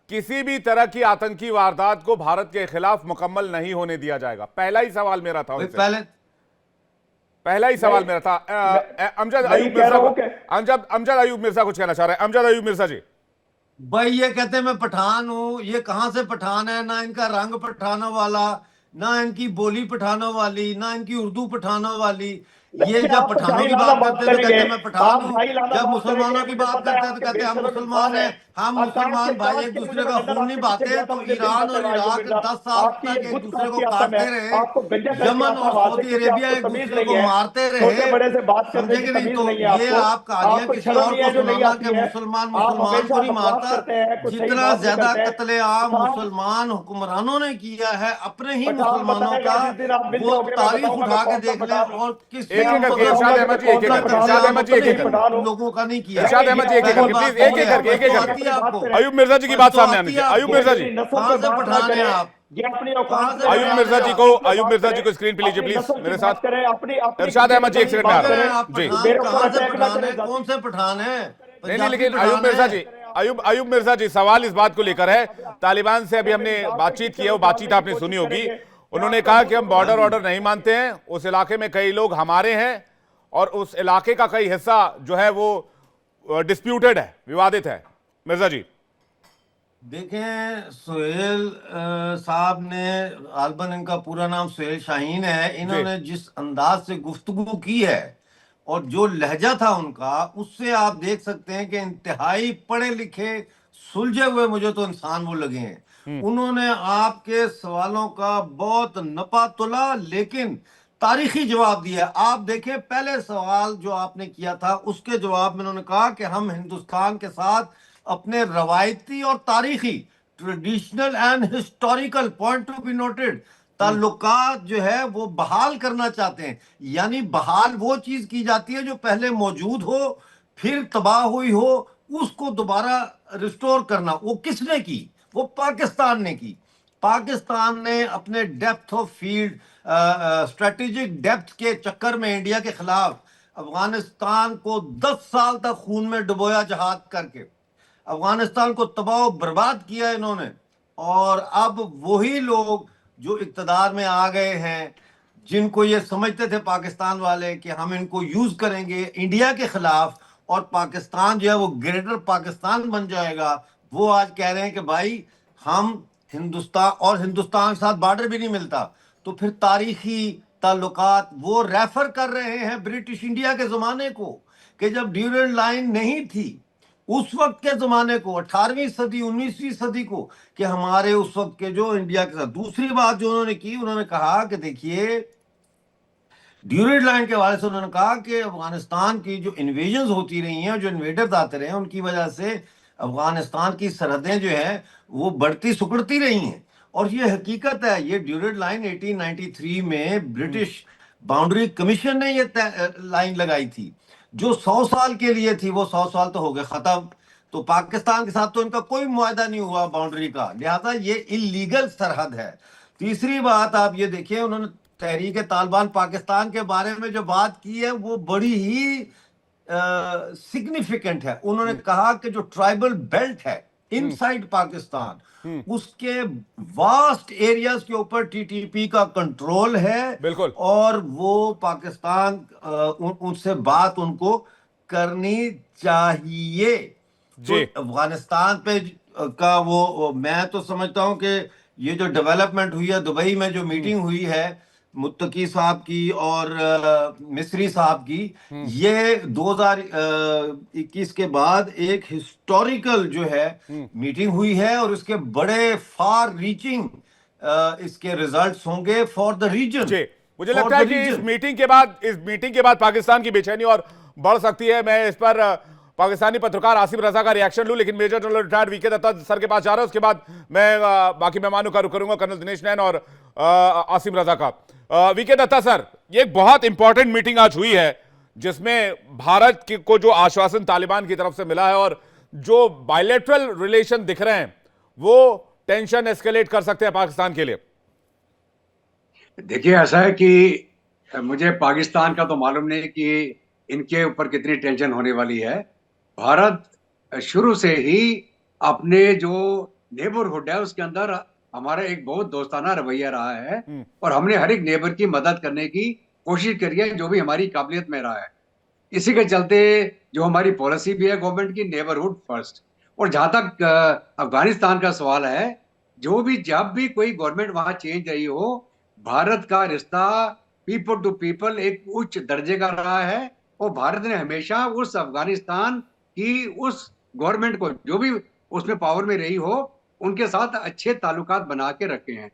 किसी भी तरह की आतंकी वारदात को भारत के खिलाफ मुकम्मल नहीं होने दिया जाएगा। पहला ही सवाल मेरा था उनसे, पहला ही सवाल मेरा था। अमजद मैं ये अयूब कह मिर्जा रहा को, हूं कि अमजद अमजद अयूब मिर्जा कुछ कहना चाह रहे हैं। अमजद अयूब मिर्जा जी। भाई ये कहते हैं मैं पठान हूँ, ये कहाँ से पठान है? ना इनका रंग पठानों वाला, ना इनकी बोली पठानों वाली, ना इनकी उर्दू पठानों वाली। ये देखिए, जब आप पठानों की शाहीलाना बात बात करते हैं तो करेंगे, कहते हैं मैं पठान आप हूँ, शाहीलाना जब बात करेंगे, मुसलमानों की मुझे बात पता है करते हैं तो आपके कहते हैं हम बेशरम मुसलमान इंसान है। हैं, हम आकाश मुसलमान के भाई 5 एक दूसरे किलोमीटर का के खून नहीं रास्ते पीछे बहाते। गया था, तो मुझे दिन ईरान और पता है अयूब इराक मिर्जा। 10 साल आपकी तक ये एक गुट दूसरे कास्ट को की आसम है, काटते रहे, आपको गंजा करके यमन आता और आवाज है, सऊदी क्योंकि अरेबिया आपको एक तमीज दूसरे नहीं को है, मारते छोटे रहे। बड़े से बात करने समझे की कि नहीं? तमीज तो नहीं है ये आपको। आप कहानियां आपको किसी शर्म और नहीं को है जो नहीं सुनाना आती कि है। मुसलमान आप मुसलमान को हमेशा नहीं बकवास मारता। करते हैं, कुछ सही जितना बात नहीं ज्यादा करते हैं। कत्लेआम साहब, मुसलमान हुक्मरानों ने किया है अपने ही पठान मुसलमानों बताएगा का, जिस दिन आप मिलते वो होगे, मैं तारीख बताऊंगा कि उठा के कौन सा देख लें। पठान हूं। और मैं किसी एक एक आपको करके, मजहब इरशाद बताऊंगा ने कि अहमद मैं जी, कौन एक एक सा करके, पठान हूं, इरशाद कत्लेआम अहमद जी, एक अपने अपने एक ही ही करके, पठान हूं। लोगों का नहीं किया। इरशाद अहमद जी, एक एक पहली करके, कौन प्लीज बात सा तो एक ये एक है। करके, एक एक पश्तो करके। आती है आपको? अयूब मिर्जा जी की बात पश्तो सामने आनी आती है चाहिए। अयूब आपको? मिर्जा अपनी जी, नस्ल कहाँ पे से बात ना पठान है करे, आप? ये अपनी कहाँ औकात से में रहे, अयूब पठान मिर्जा है अपनी जी आप? को, नस्ल पे अयूब बात मिर्जा करे, जी को स्क्रीन पे लीजिए अपनी प्लीज नस्ल की मेरे बात साथ। करे, अपनी अपनी इरशाद बेटे अहमद जी एक की सेकंड में आ बात रहा किधर हूं है करे। आप? जी। पठान मेरे ऊपर कहाँ से अटैक ना पठान करे है? कौन जाती। से पठान है? नहीं पंजाबी लेकिन अयूब पठान मिर्जा है? जी, अयूब मिर्जा जी, सवाल इस बात को लेकर है, तालिबान से अभी आगे मेरी हमने बात पे बातचीत की कीचड़ है, वो उछालने बातचीत की आपने कोशिश सुनी होगी। करेंगे। मैं उन्होंने आपका कहा मुंह कि हम तोड़वा हाँ बॉर्डर जी। ऑर्डर नहीं मानते हैं, उस इलाके में कई लोग हमारे हैं और उस इलाके का कई हिस्सा जो है वो डिस्प्यूटेड है, विवादित है। मिर्जा जी, देखें, सुहेल साहब ने, गालबन इनका पूरा नाम सुहेल शाहीन है, जी, इन्होंने जिस अंदाज से गुफ्तगू की है और जो लहजा था उनका, उससे आप देख सकते हैं कि इंतहाई पढ़े लिखे सुलझे हुए मुझे तो इंसान वो लगे हैं। उन्होंने आपके सवालों का बहुत नपा तुला लेकिन तारीखी जवाब दिया। आप देखें, पहले सवाल जो आपने किया था उसके जवाब में उन्होंने कहा कि हम हिंदुस्तान के साथ अपने रवायती और तारीखी, traditional and historical, point to be noted, ताल्लुकात जो है वो बहाल करना चाहते हैं। यानी बहाल वो चीज की जाती है जो पहले मौजूद हो फिर तबाह हुई हो, उसको दोबारा रिस्टोर करना। वो किसने की? वो पाकिस्तान ने की। पाकिस्तान ने अपने depth of field, strategic depth के चक्कर में इंडिया के खिलाफ अफगानिस्तान को 10 साल तक खून में डुबोया, जहाद करके अफगानिस्तान को तबाह बर्बाद किया इन्होंने। और अब वही लोग जो इक्तदार में आ गए हैं, जिनको ये समझते थे पाकिस्तान वाले कि हम इनको यूज करेंगे इंडिया के खिलाफ और पाकिस्तान जो है वो ग्रेटर पाकिस्तान बन जाएगा, वो आज कह रहे हैं कि भाई हम हिंदुस्तान, और हिंदुस्तान के साथ बॉर्डर भी नहीं मिलता। तो फिर तारीखी ताल्लुकात वो रेफर कर रहे हैं ब्रिटिश इंडिया के जमाने को, कि जब ड्यूरेंट लाइन नहीं थी, उस वक्त के जमाने को, 18वीं सदी 19वीं सदी को, कि हमारे उस वक्त के जो इंडिया के साथ। दूसरी बात जो उन्होंने की, उन्होंने कहा कि देखिए, ड्यूरेंट लाइन के हवाले से उन्होंने कहा कि अफगानिस्तान की जो इन्वेजन होती रही हैं, जो इन्वेडर्स आते रहे हैं, उनकी वजह से अफगानिस्तान की सरहदें जो है वो बढ़ती सिकुड़ती रही हैं। और ये हकीकत है। ये ड्यूरेंट लाइन 1893 में ब्रिटिश बाउंड्री कमीशन ने ये लाइन लगाई थी, जो 100 साल के लिए थी। वो 100 साल तो हो गए खत्म। तो पाकिस्तान के साथ तो इनका कोई मुआहदा नहीं हुआ बाउंड्री का, लिहाजा ये इलीगल सरहद है। तीसरी बात आप ये देखिए, उन्होंने तहरीक तालिबान पाकिस्तान के बारे में जो बात की है वो बड़ी ही सिग्निफिकेंट है। उन्होंने कहा कि जो ट्राइबल बेल्ट है इनसाइड पाकिस्तान, उसके वास्ट एरियाज के ऊपर टीटीपी का कंट्रोल है बिल्कुल और वो पाकिस्तान उनसे बात उनको करनी चाहिए। तो जी, अफगानिस्तान पे का मैं तो समझता हूं कि ये जो डेवलपमेंट हुई है दुबई में, जो मीटिंग हुई है मुत्तकी साहब की और मिस्री साहब की, ये 2021 के बाद एक हिस्टोरिकल जो है मीटिंग हुई है और इसके बड़े फार रीचिंग इसके रिजल्ट्स होंगे फॉर द रीजन, जी। मुझे फॉर लगता है द कि रीजन। इस मीटिंग के बाद पाकिस्तान की बेचैनी और बढ़ सकती है। मैं इस पर पाकिस्तानी पत्रकार आसिम रजा का रिएक्शन लूं, लेकिन major general retired VK Datta sir के पास जा रहा हूं। उसके बाद मैं बाकी मेहमानों का रुख करूंगा, कर्नल दिनेश नैन और आसिम रजा का। वीके दत्ता सर, ये एक बहुत इंपॉर्टेंट मीटिंग आज हुई है जिसमें भारत को जो आश्वासन तालिबान की तरफ से मिला है और जो बायलैटरल रिलेशन दिख रहे हैं वो टेंशन एस्केलेट कर सकते हैं पाकिस्तान के लिए। देखिए, ऐसा है कि मुझे पाकिस्तान का तो मालूम नहीं कि इनके ऊपर कितनी टेंशन होने वाली है। भारत शुरू से ही अपने जो नेबरहुड है उसके अंदर हमारा एक बहुत दोस्ताना रवैया रहा है, और हमने हर एक नेबर की मदद करने की कोशिश करी है, जो भी हमारी काबिलियत में रहा है। इसी के चलते जो हमारी पॉलिसी भी है गवर्नमेंट की, नेबरहुड फर्स्ट। और जहां तक अफगानिस्तान का सवाल है, जो भी जब भी कोई गवर्नमेंट वहां चेंज रही हो, भारत का रिश्ता पीपल टू पीपल एक उच्च दर्जे का रहा है। और भारत ने हमेशा उस अफगानिस्तान की उस गवर्नमेंट को, जो भी उसमें पावर में रही हो, उनके साथ अच्छे ताल्लुकात बना के रखे हैं,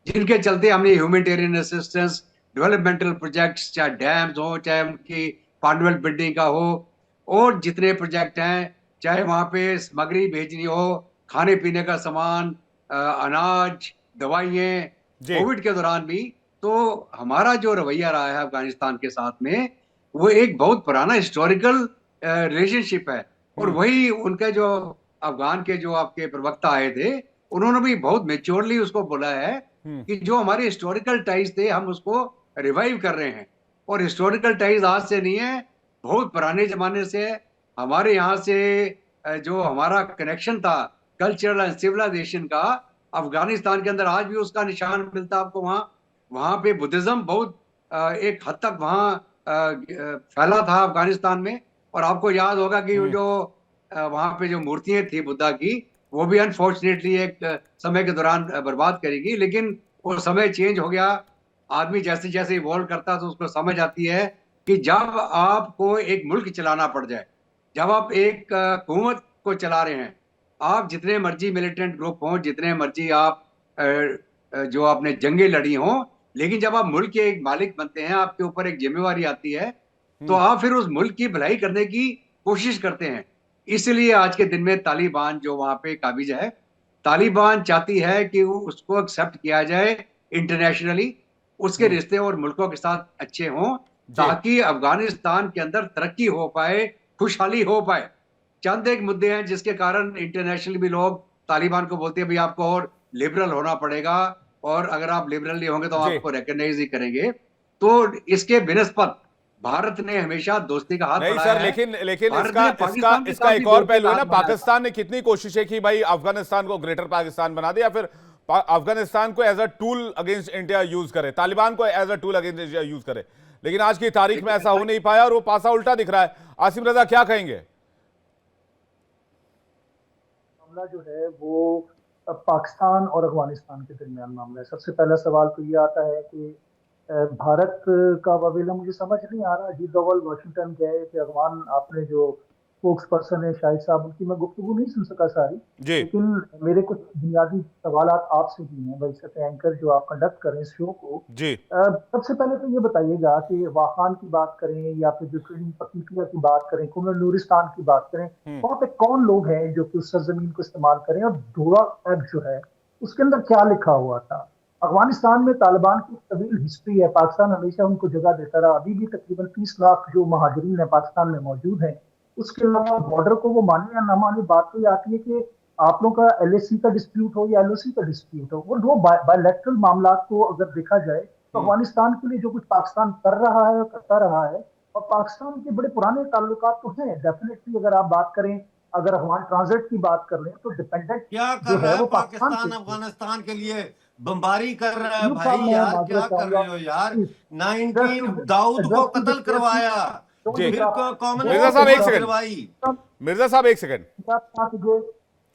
जिनके चलते हमने ह्यूमैनिटेरियन असिस्टेंस, डेवलपमेंटल प्रोजेक्ट्स, चाहे डैम्स हो, चाहे उनकी पार्लियामेंट बिल्डिंग का हो, और जितने प्रोजेक्ट हैं, चाहे वहां पे सामग्री भेजनी हो, खाने पीने का सामान, अनाज, दवाइयाँ, जी। कोविड के दौरान भी। तो हमारा जो रवैया रहा है अफगानिस्तान के साथ में, वो एक बहुत पुराना हिस्टोरिकल रिलेशनशिप है। और वही उनके जो अफगान के जो आपके प्रवक्ता आए थे, उन्होंने भी बहुत मेच्योरली उसको बोला है कि जो हमारे हिस्टोरिकल टाइज थे हम उसको रिवाइव कर रहे हैं। और हिस्टोरिकल टाइज आज से नहीं है, बहुत पुराने जमाने से हमारे यहाँ से जो हमारा कनेक्शन था कल्चरल एंड सिविलाइजेशन का, अफगानिस्तान के अंदर आज भी उसका निशान मिलता है आपको। वहाँ वहाँ पे बुद्धिज्म बहुत एक हद तक वहाँ फैला था अफगानिस्तान में। और आपको याद होगा कि वो जो वहाँ पे जो मूर्तियां थी बुद्धा की, वो भी अनफॉर्चुनेटली एक समय के दौरान बर्बाद करेगी, लेकिन वो समय चेंज हो गया। आदमी जैसे जैसे इवॉल्व करता है तो उसको समझ आती है कि जब आपको एक मुल्क चलाना पड़ जाए, जब आप एक हुकूमत को चला रहे हैं, आप जितने मर्जी मिलिटेंट ग्रुप हों, जितने मर्जी आप जो आपने जंगें लड़ी हों, लेकिन जब आप मुल्क के एक मालिक बनते हैं, आपके ऊपर एक जिम्मेवारी आती है, तो आप फिर उस मुल्क की भलाई करने की कोशिश करते हैं। इसलिए आज के दिन में तालिबान जो वहां पे काबिज है, तालिबान चाहती है कि उसको एक्सेप्ट किया जाए इंटरनेशनली, उसके रिश्ते और मुल्कों के साथ अच्छे हों, जी। ताकि अफगानिस्तान के अंदर तरक्की हो पाए, खुशहाली हो पाए। चंद एक मुद्दे हैं जिसके कारण इंटरनेशनल भी लोग तालिबान को बोलते हैं भाई आपको और लिबरल होना पड़ेगा, और अगर आप लिबरल नहीं होंगे तो जी। आपको रिकॉग्नाइज ही करेंगे। तो इसके बिनस्पत भारत ने हमेशा दोस्ती का हाथ नहीं बढ़ाया सर, है। लेकिन भारत इसका ने इसका पाकिस्तान के इसका साथ भी एक और दोस्ती पहलू का है ना, हाथ बढ़ाया था। पाकिस्तान ने कितनी कोशिशें की भाई अफगानिस्तान को ग्रेटर पाकिस्तान बना दे, या फिर अफगानिस्तान को as a tool against India use करे, तालिबान को as a tool against India use करे, लेकिन आज की तारीख में ऐसा हो नहीं पाया और वो पासा उल्टा दिख रहा है। आसिम रजा क्या कहेंगे? मामला जो है वो पाकिस्तान और अफगानिस्तान के दरमियान मामला है। सबसे पहला सवाल तो ये आता है कि भारत का रवैया मुझे समझ नहीं आ रहा। अजीत डोवाल वाशिंगटन गए थे, अफगान आपने जो स्पोक्स पर्सन है शाहिद साहब, उनकी मैं गुफ्तगू नहीं सुन सका सारी, जी। लेकिन मेरे कुछ बुनियादी सवाल आपसे भी हैं वैसे एंकर जो आप कंडक्ट करें इस शो को। जी। सबसे पहले तो ये बताइएगा कि वाखान की बात करें या फिर जो ट्रेनिंग पतीतिया की बात करें, कुनर नूरिस्तान की बात करें, वहाँ पे कौन लोग हैं जो कि उस सरजमीन को इस्तेमाल करें, और डोरा एक्ट जो है उसके अंदर क्या लिखा हुआ था। अफगानिस्तान में तालिबान की तवील हिस्ट्री है, पाकिस्तान हमेशा उनको जगह देता रहा। अभी भी तकरीबन 30 लाख जो महाजरीन है पाकिस्तान में मौजूद हैं। उसके अलावा बॉर्डर को वो माने या ना माने, बात तो ये आती है कि आप लोगों का LAC का डिस्प्यूट हो या LOC का डिस्प्यूट हो, वो दो बायलैटरल मामला को अगर देखा जाए तो अफगानिस्तान के लिए जो कुछ पाकिस्तान कर रहा है करता रहा है, और पाकिस्तान के बड़े पुराने ताल्लुकात तो हैं डेफिनेटली। अगर आप बात करें, अगर अफगान ट्रांजिट की बात कर लें तो डिपेंडेंट क्या जो कर रहा है है वो पाकिस्तान पाकिस्तान से। अफगानिस्तान के लिए? बम्बारी कर रहा है यूं भाई, साहब मैं यार क्या माजरत कर चाहूंगा, रहे हो यार। एड्रेस 19 दाऊद को कत्ल करवाया, जी। फिर कॉमन मिर्जा साहब एक सेकंड, करवाई। मिर्जा साहब एक सेकंड,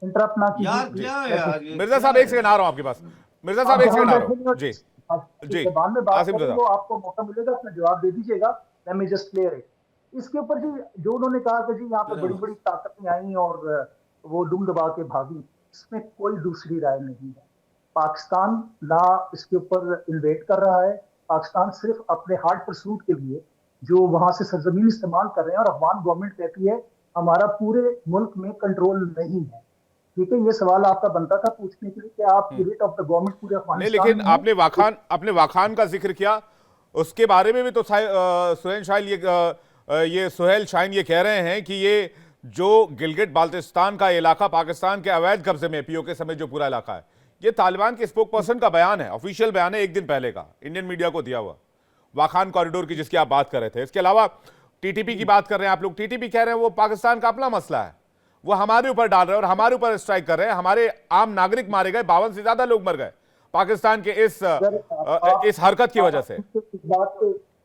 इंटरप्ट ना यार कीजिए। क्या है यार, ये मिर्जा क्या साहब है? एक सेकंड आ रहा हूं आपके पास, मिर्जा आप साहब एक जहां सेकंड आ रहा बैठे हूं। जी। जी। बाद में बात आसिम रजा। करेंगे, आपको मौका मिलेगा अपना जवाब दे दीजिएगा। Let me just clear it. इसके ऊपर जी जो उन्होंने कहा कि जी यहाँ पे बड़ी बड़ी ताकतें आई और वो दुम दबा के भागी, इसमें कोई दूसरी राय नहीं है। पाकिस्तान ना इसके ऊपर इन्वेट कर रहा है। पाकिस्तान सिर्फ अपने हार्ड परसूट के लिए जो वहां से सरजमीन इस्तेमाल कर रहे हैं, और अफगान गवर्नमेंट कहती है हमारा पूरे मुल्क में कंट्रोल नहीं है। ठीक है, ये सवाल आपका बनता था पूछने के लिए कि आप यूनिट ऑफ द गवर्नमेंट पूरे नहीं, अफगानिस्तान लेकिन में है। आपने वाखान का जिक्र किया, उसके बारे में भी तो सुहेल शाहिन ये सुहेल शाहिन ये कह रहे हैं कि ये जो गिलगिट बाल्टिस्तान का इलाका पाकिस्तान के अवैध कब्जे में, POK समेत जो पूरा इलाका है, ये तालिबान के स्पोक पर्सन का बयान है, ऑफिशियल बयान है, एक दिन पहले का, इंडियन मीडिया को दिया हुआ, वाखान कॉरिडोर की जिसकी आप बात कर रहे थे। इसके अलावा TTP की बात कर रहे हैं आप लोग, TTP कह रहे हैं वो पाकिस्तान का अपना मसला है, वो हमारे ऊपर डाल रहे हैं और हमारे ऊपर स्ट्राइक कर रहे हैं। हमारे आम नागरिक मारे गए, 52 से ज्यादा लोग मर गए पाकिस्तान के इस हरकत की वजह से।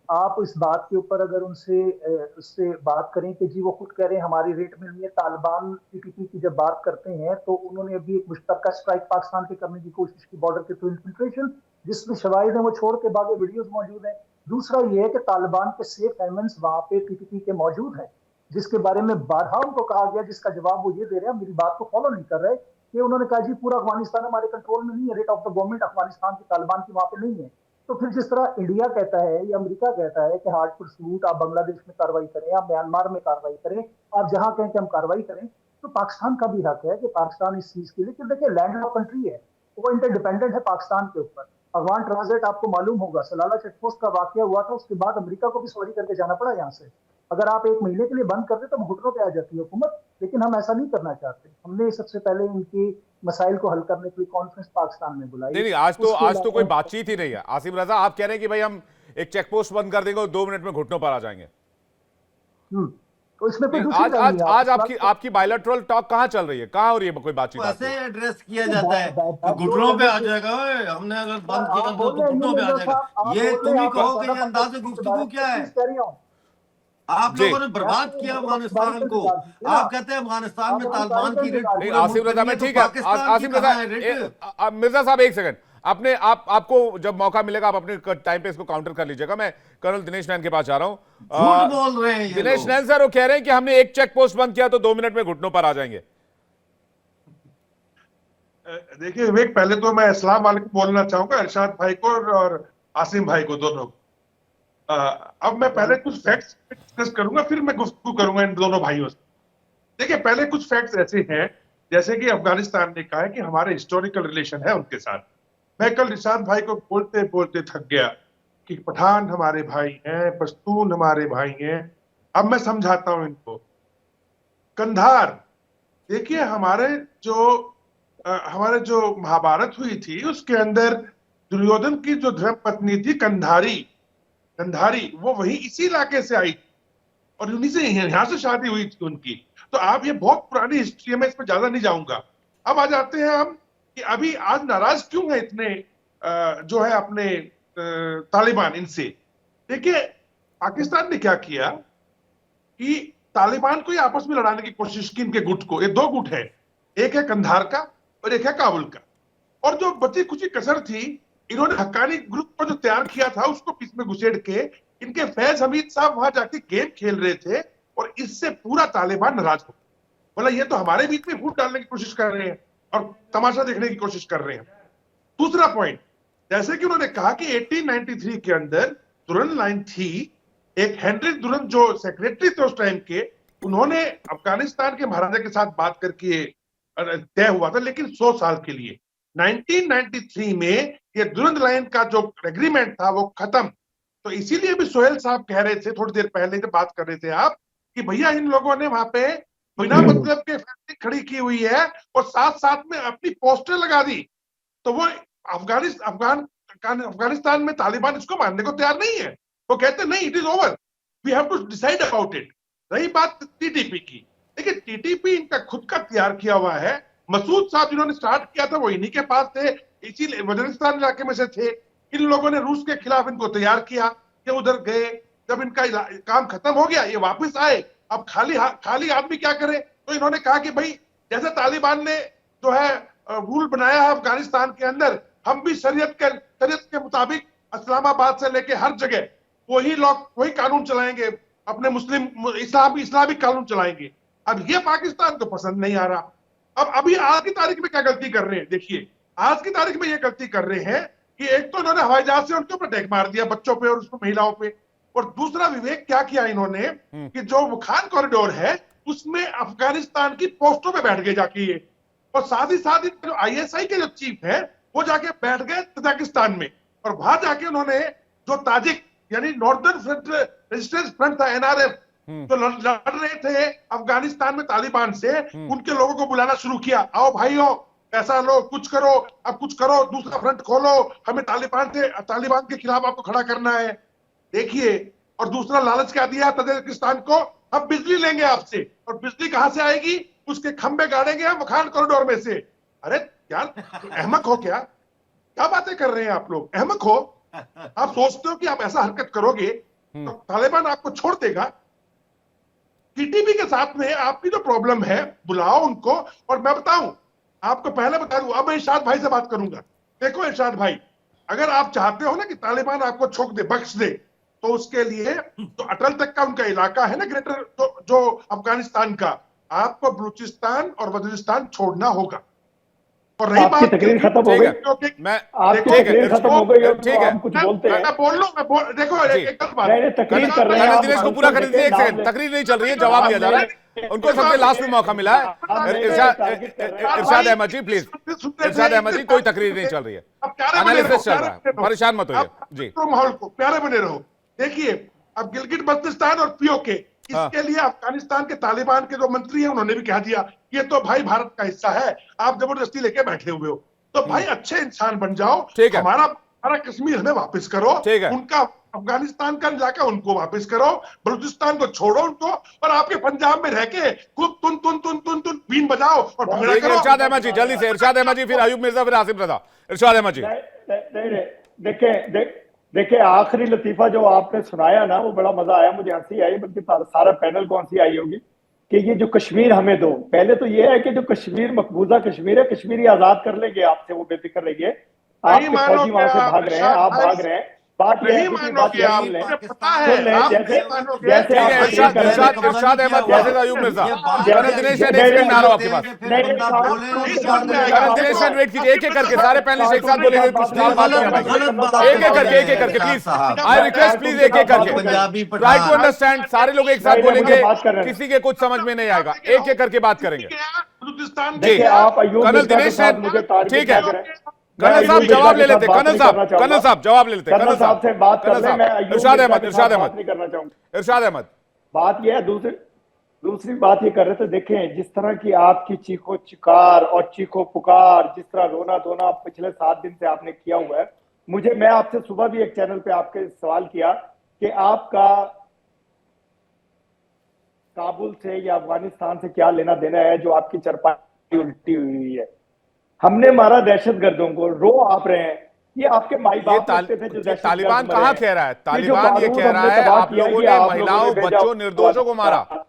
आप इस बात के ऊपर अगर उससे बात करें कि जी वो खुद कह रहे हैं हमारी रेट में नहीं है, तालिबान टीटीपी की जब बात करते हैं तो उन्होंने अभी एक मुश्तरका स्ट्राइक पाकिस्तान पे करने की कोशिश की बॉर्डर के थ्रू इन्फिल्ट्रेशन, जिसमें शवाहिद है वो छोड़ के बाकी वीडियोस मौजूद हैं। दूसरा ये है कि तालिबान के सेफ हेवन्स वहां पे टीटीपी के मौजूद हैं, जिसके बारे में बारहा उनको कहा गया, जिसका जवाब वो ये दे रहे हैं, मेरी बात को फॉलो नहीं कर रहे, कि उन्होंने कहा जी पूरा अफगानिस्तान हमारे कंट्रोल में नहीं है, rate of the government Afghanistan की तालिबान की वहां पे नहीं है। तो फिर जिस तरह इंडिया कहता है या अमेरिका कहता है कि हार्ड परसूट आप बांग्लादेश में कार्रवाई करें, आप म्यांमार में कार्रवाई करें, आप जहां कहें कि हम कार्रवाई करें, तो पाकिस्तान का भी हक है कि पाकिस्तान इस चीज के लिए, कि देखिए लैंड ऑफ कंट्री है, वो इंटरडिपेंडेंट है पाकिस्तान के ऊपर। अफगान ट्रांजिट आपको मालूम होगा, सलाला चेकपोस्ट का वाकया हुआ था, उसके बाद अमेरिका को भी सवारी करके जाना पड़ा यहाँ से। अगर आप 1 महीने के लिए बंद कर दे तो घुटनों पे आ जाती है हुकूमत, लेकिन हम ऐसा नहीं करना चाहते। हमने सबसे पहले इनकी मसाइल को हल करने के लिए कॉन्फ्रेंस पाकिस्तान में बुलाई। नहीं, आज तो कोई बातचीत ही नहीं है। आसिम रजा, आप कह रहे हैं कि भाई हम एक चेक पोस्ट बंद कर देंगे और 2 मिनट में घुटनों पर आ जाएंगे। तो इसमें कोई आज आपकी बायलैटरल टॉक कहाँ चल रही है, कहाँ हो रही है कोई बातचीत? ऐसे एड्रेस किया जाता है तो घुटनों पे आ जाएगा। हमने अगर बंद किया तो घुटनों पे आ जाएगा। ये तुम ही कहो कि अंदाज गुफ्तगू क्या है? आप लोगों ने बर्बाद किया अफगानिस्तान को। आप कहते हैं अफगानिस्तान में तालिबान की रेट। आसिम रजा में ठीक है, आसिम रजा, मिर्जा साहब एक सेकंड, आपको जब मौका मिलेगा आप अपने टाइम पे इसको काउंटर कर लीजिएगा। मैं कर्नल दिनेश नैन के पास जा रहा हूँ। झूठ बोल रहे हैं दिनेश नैन सर, वो कह रहे हैं कि हमने एक चेक पोस्ट बंद किया तो 2 मिनट में घुटनों पर आ जाएंगे। देखिए विवेक, पहले तो मैं अस्सलाम वालेकुम बोलना चाहूंगा इरशाद भाई को और आसिम भाई को, दोनों। अब मैं पहले कुछ फैक्ट्स डिस्कस करूंगा, फिर मैं गुफ्तगू करूंगा इन दोनों भाइयों से। देखिए पहले कुछ फैक्ट्स ऐसे हैं, जैसे कि अफगानिस्तान ने कहा है कि हमारे हिस्टोरिकल रिलेशन है उनके साथ। मैं कल इरशाद भाई को बोलते बोलते थक गया कि पठान हमारे भाई हैं, पश्तून हमारे भाई हैं। अब मैं समझाता हूं इनको। कंधार, देखिए हमारे जो महाभारत हुई थी उसके अंदर दुर्योधन की जो धर्म पत्नी थी कंधारी, वो वही इसी इलाके से आई और उन्हीं से यहां से शादी हुई थी उनकी। तो आप, ये बहुत पुरानी हिस्ट्री है, मैं इसमें ज्यादा नहीं जाऊंगा। अब आ जाते हैं हम कि अभी आज नाराज क्यों है इतने जो है अपने तालिबान इनसे। देखिए पाकिस्तान ने क्या किया कि तालिबान को आपस में लड़ाने की कोशिश की। इनके गुट को, ये 2 गुट है, एक है कंधार का और एक है काबुल का। और जो बची कुछ कसर थी, इन्होंने हक्कानी ग्रुप को जो तैयार किया था उसको बीच में घुसेड़ के इनके फैज हमीद साहब वहां जाके गेम खेल रहे थे और इससे पूरा तालिबान नाराज हो, बोला ये तो हमारे बीच में फूट डालने की कोशिश कर रहे हैं और तमाशा देखने की कोशिश कर रहे हैं। दूसरा पॉइंट, जैसे कि उन्होंने कहा कि 1893 के अंदर दुरन लाइन थी, एक हेनरी दुरन जो सेक्रेटरी थे उस टाइम के, उन्होंने अफगानिस्तान के महाराजा के साथ बात करके तय हुआ था, लेकिन 100 साल के लिए। 1993 में ये दुरंत लाइन का जो एग्रीमेंट था वो खत्म। तो इसीलिए भी सोहेल साहब कह रहे थे थोड़ी देर पहले जब बात कर रहे थे आप, कि भैया इन लोगों ने वहां पे बिना मतलब के फैक्ट्री खड़ी की हुई है और साथ साथ में अपनी पोस्टर लगा दी। तो वो अफगानिस्तान में तालिबान इसको मानने को तैयार नहीं है। वो कहते नहीं, it is over, we have to decide about it. रही बात टीटीपी की, देखिए टीटीपी इनका खुद का तैयार किया हुआ है। मसूद साहब जिन्होंने स्टार्ट किया था वो इन्हीं के पास थे, इसीलिए वजीरिस्तान इलाके में से थे। इन लोगों ने रूस के खिलाफ इनको तैयार किया, ये उधर गए, जब इनका काम खत्म हो गया ये वापस आए। अब खाली आदमी क्या करे, तो इन्होंने कहा कि भाई जैसे तालिबान ने जो है रूल बनाया है अफगानिस्तान के अंदर, हम भी शरीयत के मुताबिक इस्लामाबाद से लेके हर जगह वही कानून चलाएंगे, अपने मुस्लिम इस्लामिक कानून चलाएंगे। अब ये पाकिस्तान को पसंद नहीं आ रहा। अब अभी आज की तारीख में क्या गलती कर रहे हैं, देखिए आज की तारीख में ये गलती कर रहे हैं कि एक तो इन्होंने हवाई जहाज से उनके ऊपर अटैक मार दिया, बच्चों पे और उसमें महिलाओं पे, और दूसरा विवेक क्या किया इन्होंने कि जो वुखान कॉरिडोर है उसमें अफगानिस्तान की पोस्टों पे बैठ गए जाके ये, और साथ ही साथ जो ISI के जो चीफ है वो जाके बैठ गए तजाकिस्तान में, और वहां जाके उन्होंने जो ताजिक यानी नॉर्दर्न फ्रंट रेजिस्टेंस फ्रंट था NRF जो लड़ रहे थे अफगानिस्तान में तालिबान से, उनके लोगों को बुलाना शुरू किया, आओ भाइयों ऐसा लो, कुछ करो, अब कुछ करो, दूसरा फ्रंट खोलो, हमें तालिबान के खिलाफ आपको खड़ा करना है। देखिए, और दूसरा लालच क्या दिया तजाकिस्तान को, हम बिजली लेंगे आपसे, और बिजली कहां से आएगी, उसके खंबे गाड़ेंगे हम खान कॉरिडोर में से। अरे यार, अहमक हो क्या? क्या बातें कर रहे हैं आप लोग? अहमक हो? आप सोचते हो कि आप ऐसा हरकत करोगे तो तालिबान आपको छोड़ देगा? टीटीपी के साथ में आपकी जो प्रॉब्लम है, बुलाओ उनको। और मैं बताऊं, आपको पहले बता दूं, अब मैं इरशाद भाई से बात करूंगा। देखो इरशाद भाई, अगर आप चाहते हो ना कि तालिबान आपको छोड़ दे, बख्श दे, तो उसके लिए जो अटल तक का उनका इलाका है ना, ग्रेटर जो अफगानिस्तान का, आपको बलूचिस्तान और वजीरिस्तान छोड़ना होगा। और रही आपकी बात तकरीर खत्म हो ठीक गई। है, मैं आपकी ठीक तकरीर है, खत्म हो गई और ठीक है, हम कुछ बोलते हैं। मैं बोल लूं, देखो जी। एक बात, नहीं, तकरीर कर रहे हैं कर्नल आप, दिनेश को पूरा करने दीजिए, एक सेकंड, तकरीर नहीं चल रही है, जवाब दिया जा रहा है, उनको सबसे लास्ट में मौका मिला है। इरशाद अहमद जी प्लीज, इरशाद अहमद जी, कोई तकरीर नहीं चल रही है, एनालिसिस चल रहा है, परेशान मत होइए जी। तो माहौल को प्यारे बने रहो। देखिए, अब गिलगिट बल्तिस्तान और पीओके, इसके लिए अफगानिस्तान के तालिबान के जो मंत्री हैं उन्होंने भी कह दिया, ये तो भाई भारत का हिस्सा है, आप जबरदस्ती लेके बैठे हुए हो। तो भाई अच्छे इंसान बन जाओ, ठीक है, हमारा कश्मीर हमें वापस करो, ठीक है, उनका अफगानिस्तान का इलाका उनको वापस करो, बलूचिस्तान को छोड़ो उनको, और आपके पंजाब में रह के खूब तुन तुन तुन तुन तुन बीन बजाओ और भंगड़ा करो। इरशाद अहमद जी जल्दी से, इरशाद अहमद जी, फिर अयूब मिर्जा, फिर आसिफ रजा। इरशाद अहमद जी। देखिए आखिरी लतीफा जो आपने सुनाया ना, वो बड़ा मजा आया, मुझे हंसी आई, बल्कि सारा पैनल को हंसी आई होगी कि ये जो कश्मीर हमें दो। पहले तो ये है कि जो कश्मीर मकबूजा कश्मीर है, कश्मीर ही आजाद कर लेंगे आपसे, वो बेफिक्र रहिए। आपके फौजी वहां से भाग रहे हैं, आप भाग रहे हैं, बात यह है, दूसरी बात यह सुन लें, जैसे इरशाद अहमद वर्सेस अयूब मिर्जा। कर्नल दिनेश एक सेकंड आ रहा हूं आपके पास। कर्नल दिनेश वेट कीजिए, एक एक करके सारे पैनलिस्ट एक साथ बोलेंगे, कुछ बात नहीं है भाई, एक एक करके प्लीज, आई रिक्वेस्ट प्लीज, एक एक करके ट्राई टू अंडरस्टैंड, सारे लोग एक साथ बोलेंगे, किसी के कुछ समझ में नहीं आएगा, एक एक करके बात करेंगे जी। कर्नल दिनेश, ठीक है, कर्नल साहब जवाब ले लेते, कर्नल साहब जवाब ले लेते, कर्नल साहब से बात कर ले, मैं इरशाद अहमद नहीं करना चाहूंगा। इरशाद अहमद, बात यह है, दूसरी बात ये कर रहे थे, देखें जिस तरह की आपकी चीखो चिकार और चीखो पुकार, जिस तरह रोना धोना पिछले 7 दिन से आपने किया हुआ है, मैं आपसे सुबह भी एक चैनल पे आपके सवाल किया कि आपका काबुल से या अफगानिस्तान से क्या लेना देना है, जो आपकी चरपाई उल्टी हुई है। हमने मारा दहशतगर्दों को, रो आप रहे हैं, ये आपके माई बाप थे जो तालिबान कहाँ कह रहा है, तालिबान ये कह रहा है आप लोगों ने महिलाओं बच्चों निर्दोषों को मारा।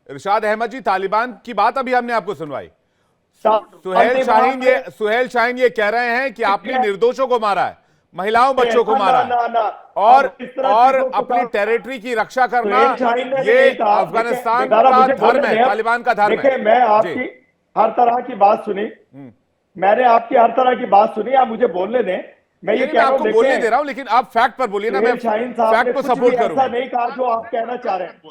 इरशाद अहमद जी, तालिबान की बात अभी हमने आपको सुनवाई। सुहेल शाहीन ये कह रहे हैं कि आपने निर्दोषों को मारा है, महिलाओं बच्चों को मारा है, और अपनी टेरिटरी की रक्षा करना ये अफगानिस्तान का धर्म है, तालिबान का धर्म है। मैं आपकी हर तरह की बात सुनी, मैंने आपकी हर तरह की बात सुनी, आप मुझे बोलने दें, मैं ये कह रहा हूं, बोलने दे रहा हूं, लेकिन आप फैक्ट पर बोलिए ना, मैं फैक्ट को सपोर्ट करूंगा। ऐसा नहीं कहा जो आप कहना चाह रहे हैं,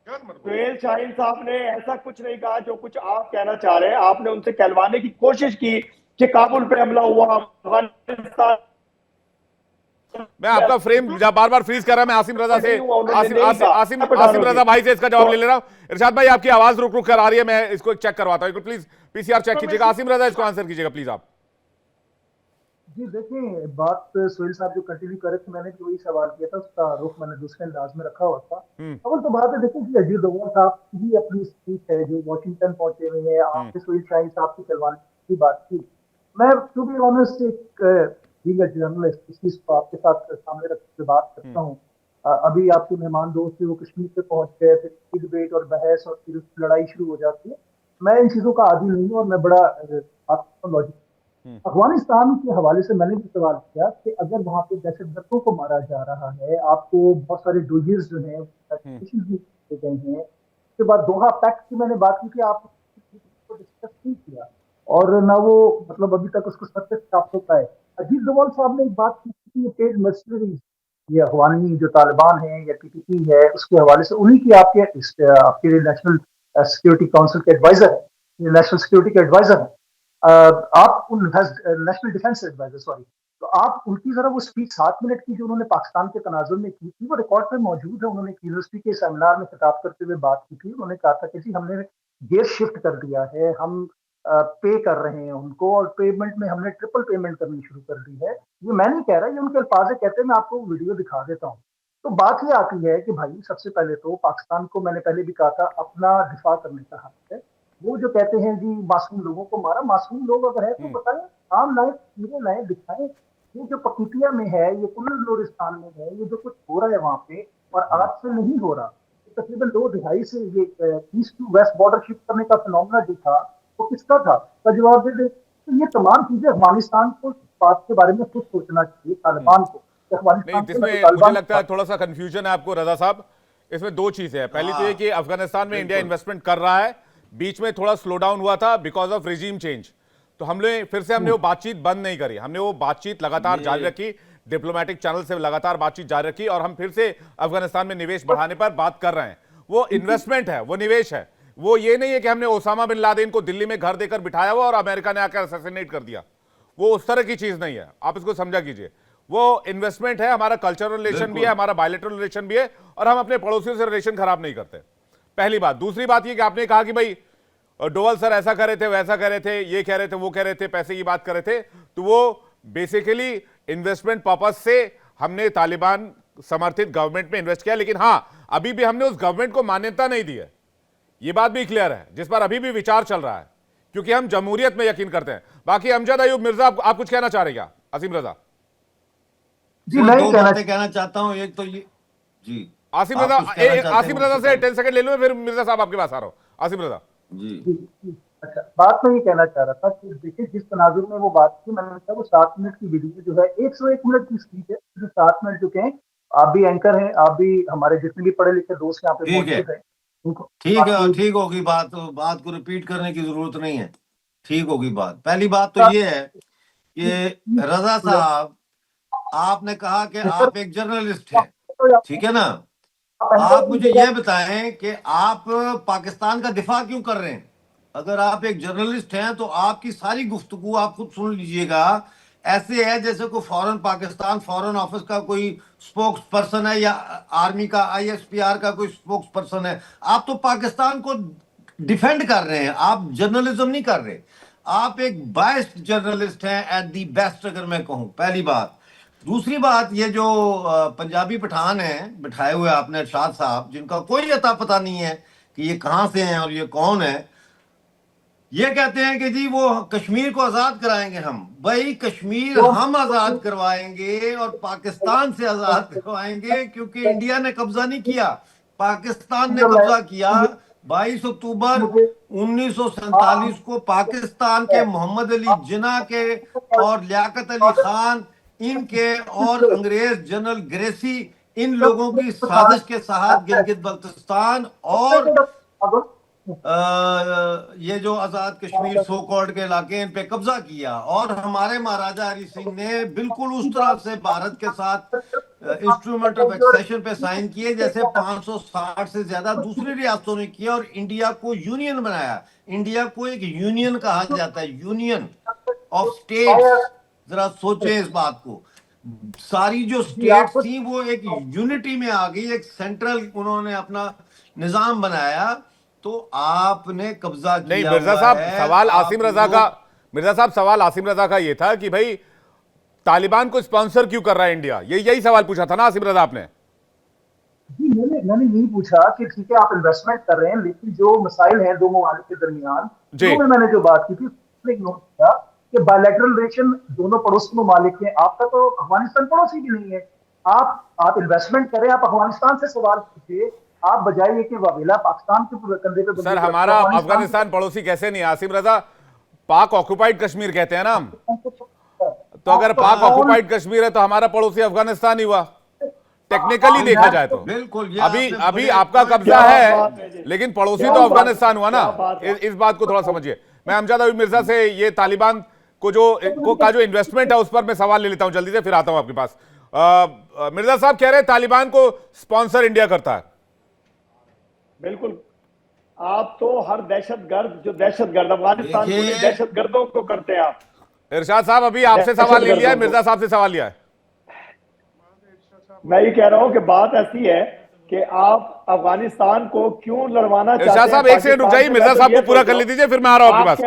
सुहेल शाहीन साहब ने ऐसा कुछ नहीं कहा जो कुछ आप कहना चाह रहे हैं। आपने उनसे कहलवाने की कोशिश की कि काबुल पे हमला हुआ, अफगानिस्तान। मैं आपका फ्रेम बार बार फ्रीज कर रहा है, मैं आसिम रजा से, आसिम रजा भाई से इसका जवाब ले ले रहा हूं। इरशाद भाई आपकी आवाज रुक रुक कर आ रही है, मैं इसको चेक करवाता हूं, प्लीज पीसीआर चेक कीजिएगा। आसिम रजा इसको आंसर कीजिएगा प्लीज आप। जी देखिए, बात सुहेल साहब जो कंटिन्यू कर रहे थे, मैंने वही सवाल किया था, उसका रुख मैंने दूसरे अंदाज में रखा हुआ था। अव्वल तो बात है, देखिए कि अजीत डोभाल साहब की अपनी स्पीच है जो वॉशिंगटन पहुंचे हुए हैं, आपने सुहेल शाहीन साहब की चलवाने की बात की। मैं टू बी ऑनेस्ट एक जर्नलिस्ट इस चीज को आपके साथ सामने रख के बात करता हूँ। अभी आपके मेहमान दोस्त थे, वो कश्मीर पे पहुंच गए, फिर डिबेट और बहस और फिर लड़ाई शुरू हो जाती है। मैं इन चीजों का आदी नहीं हूँ और मैं बड़ा लॉजिक। अफगानिस्तान के हवाले से मैंने भी सवाल किया कि अगर वहां पे दहशतगर्दों को मारा जा रहा है, आपको बहुत सारे डोजेस जो हैं गए हैं, उसके बाद दोहा पैक्ट की मैंने बात की कि आप डिस्कस नहीं किया और ना वो मतलब अभी तक उसको सक्सेस प्राप्त होता है। अजीत डोभाल साहब ने एक बात की कि ये पेड मर्सनरीज, ये अफगानी जो तालिबान है या टीटीपी है, उसके हवाले से उन्हीं की आपके नेशनल सिक्योरिटी काउंसिल के एडवाइजर है, नेशनल सिक्योरिटी के एडवाइजर है, आप नेशनल डिफेंस एडवाइजर, सॉरी। तो आप उनकी जरा वो स्पीच 7 मिनट की जो उन्होंने पाकिस्तान के तनाजुर में की थी, वो रिकॉर्ड पे मौजूद है। उन्होंने यूनिवर्सिटी के सेमिनार में खिताब करते हुए बात की थी। उन्होंने कहा था कि जी हमने गेयर शिफ्ट कर दिया है, हम पे कर रहे हैं उनको, और पेमेंट में हमने ट्रिपल पेमेंट करनी शुरू कर दी है। ये मैं नहीं कह रहा, ये उनके अल्फाज कहते हैं, मैं आपको वीडियो दिखा देता हूँ। तो बात ये आती है कि भाई सबसे पहले तो पाकिस्तान को, मैंने पहले भी कहा था, अपना दिफा करने का हक है। वो जो कहते हैं जी मासूम लोगों को मारा, मासूम लोग अगर है तो बताएं, आम लाए, चीजें लाए, दिखाएं। ये जो पकीतिया में है, ये कुल्लू नूरिस्तान में है, ये जो कुछ हो रहा है वहां पे, और आज से नहीं हो रहा, तकरीबन 2 दहाई से ये east to west border shift करने का फिनोमेना जो था वो किसका था, का जवाब दे दे। तो ये तमाम चीजें अफगानिस्तान को इस बात के बारे में खुद सोचना चाहिए, तालिबान को, कि नहीं, अफगानिस्तान के जिसमें मुझे तालिबान लगता है थोड़ा सा कंफ्यूजन है आपको रजा साहब। इसमें दो चीजें हैं। पहली तो ये कि अफगानिस्तान में इंडिया इन्वेस्टमेंट कर रहा है, बीच में थोड़ा स्लो डाउन हुआ था बिकॉज ऑफ रिजीम चेंज, तो हमने फिर से वो बातचीत बंद नहीं करी, हमने वो बातचीत लगातार जारी रखी, डिप्लोमेटिक चैनल से लगातार बातचीत जारी रखी, और हम फिर से अफगानिस्तान में निवेश बढ़ाने पर बात कर रहे हैं। वो इन्वेस्टमेंट है, वो निवेश है, वो ये नहीं है कि हमने ओसामा बिन लादेन को दिल्ली में घर देकर बिठाया हुआ और अमेरिका ने आकर असैसिनेट कर दिया। वो उस तरह की चीज नहीं है, आप इसको समझा कीजिए। वो इन्वेस्टमेंट है, हमारा कल्चरल रिलेशन भी है, हमारा बायलैटरल रिलेशन भी है, और हम अपने पड़ोसियों से रिलेशन खराब नहीं करते। पहली बात। दूसरी बात ये कि आपने कहा कि भाई डोवल सर ऐसा कर रहे थे, वैसा कर रहे थे, ये कह रहे थे, वो कह रहे थे, पैसे की बात कर रहे थे, तो वो बेसिकली इन्वेस्टमेंट पर्पज से हमने तालिबान समर्थित गवर्नमेंट में इन्वेस्ट किया, लेकिन हां, अभी भी हमने उस गवर्नमेंट को मान्यता नहीं दी है, ये बात भी क्लियर है, जिस पर अभी भी विचार चल रहा है, क्योंकि हम जमहूरियत में यकीन करते हैं। बाकी अमजद अयूब मिर्जा, आप कुछ कहना चाह रहे हैं क्या? असीम रजा जी, मैं दो बातें कहना चाहता हूं। एक तो ये जी, आसिम रजा, आसिम रजा से 10 सेकंड ले लूं, फिर मिर्जा साहब आपके पास आ रहा हूं। आसिम रजा जी। अच्छा, बात मैं ये कहना चाह रहा था कि देखिए जिस तनाजुर में वो बात की, मैंने कहा वो 7 मिनट की वीडियो जो है, 101 मिनट की स्पीच है, जो 7 मिनट चुके हैं। आप भी एंकर हैं, आप भी, हमारे जितने भी पढ़े लिखे दोस्त यहाँ पे मौजूद हैं, उनको ठीक है, ठीक होगी बात, बात को रिपीट करने की जरूरत नहीं है, ठीक होगी बात। पहली बात तो ये है कि रजा साहब, आपने कहा कि आप एक जर्नलिस्ट हैं, ठीक है ना? आप मुझे यह बताएं कि आप पाकिस्तान का दिफा क्यों कर रहे हैं? अगर आप एक जर्नलिस्ट हैं तो आपकी सारी गुफ्तगू, आप खुद सुन लीजिएगा, ऐसे है जैसे कोई फॉरेन पाकिस्तान फॉरेन ऑफिस का कोई स्पोक्स पर्सन है या आर्मी का ISPR का कोई स्पोक्स पर्सन है। आप तो पाकिस्तान को डिफेंड कर रहे हैं, आप जर्नलिज्म नहीं कर रहे। आप एक बायस्ड जर्नलिस्ट हैं एट दी बेस्ट, अगर मैं कहूं, पहली बात। दूसरी बात, ये जो पंजाबी पठान है बिठाए हुए आपने अरशाद साहब, जिनका कोई अता पता नहीं है कि ये कहां से हैं और ये कौन है, ये कहते हैं कि जी वो कश्मीर को आजाद कराएंगे। हम भाई, कश्मीर हम आजाद करवाएंगे और पाकिस्तान से आजाद करवाएंगे, क्योंकि इंडिया ने कब्जा नहीं किया, पाकिस्तान ने कब्जा किया। 22 अक्टूबर 1947 को पाकिस्तान के मोहम्मद अली जिन्ना के और लियाकत अली खान, इनके और अंग्रेज जनरल ग्रेसी, इन लोगों की साजिश के साथ गिलगित बल्तिस्तान और ये जो आजाद कश्मीर सो कॉल्ड के इलाके, इन पे कब्जा किया। और हमारे महाराजा हरि सिंह ने बिल्कुल उस तरह से भारत के साथ इंस्ट्रूमेंट ऑफ एक्सेशन पे साइन किए जैसे 560 से ज्यादा दूसरी रियासतों ने किया, और इंडिया को यूनियन बनाया। इंडिया को एक यूनियन कहा जाता है, यूनियन ऑफ स्टेट्स। जरा सोचें इस बात को, सारी जो स्टेट्स थी वो एक यूनिटी में आ गई, एक सेंट्रल उन्होंने अपना निजाम बनाया। तो आपने कब्जा किया। नहीं मिर्जा साहब, सवाल आसिम रजा का, मिर्जा साहब सवाल आसिम रजा का ये था कि भाई तालिबान को स्पॉन्सर क्यों कर रहा है इंडिया, यही सवाल पूछा था ना आसिम रजा आपने? जी, मैंने यही पूछा कि ठीक है आप इन्वेस्टमेंट कर रहे हैं, लेकिन जो मसाइल हैं दो ममालिक के दरमियान, में मैंने जो बात की थी उसने इग्नोर किया कि बायलैटरल रिलेशन दोनों पड़ोसी ममालिक हैं। आपका तो अफगानिस्तान पड़ोसी भी नहीं है। आप इन्वेस्टमेंट करें, आप अफगानिस्तान से सवाल पूछिए, आप बजाय कि वावेला पाकिस्तान के कंधे पे। सर हमारा अफगानिस्तान पड़ोसी कैसे नहीं आसिम रजा? पाक ऑक्युपाइड कश्मीर कहते हैं ना हम, तो अगर पाक ऑक्युपाइड कश्मीर है तो हमारा पड़ोसी अफगानिस्तान ही हुआ टेक्निकली देखा जाए तो। बिल्कुल, अभी आपका कब्जा है, लेकिन पड़ोसी तो अफगानिस्तान हुआ ना। इस बात को थोड़ा समझिए। मैं अमजद अयूब मिर्जा से ये तालिबान को जो इन्वेस्टमेंट है उस पर मैं सवाल ले लेता हूं जल्दी से, फिर आता हूं आपके पास। मिर्जा साहब कह रहे हैं तालिबान को स्पॉन्सर इंडिया करता है। बिल्कुल, आप तो हर दहशतगर्द, जो दहशतगर्द अफगानिस्तान को दहशतगर्दों को करते हैं आप। इरशाद साहब अभी आपसे सवाल ले लिया है, मिर्जा साहब से सवाल लिया है। मैं ये कह रहा हूं कि बात ऐसी है कि आप अफगानिस्तान को क्यों लड़वाना चाहते हैं। इरशाद साहब एक सेकंड रुक जाइए, मिर्जा साहब को पूरा कर लीजिए, फिर मैं आ रहा हूं आपके पास।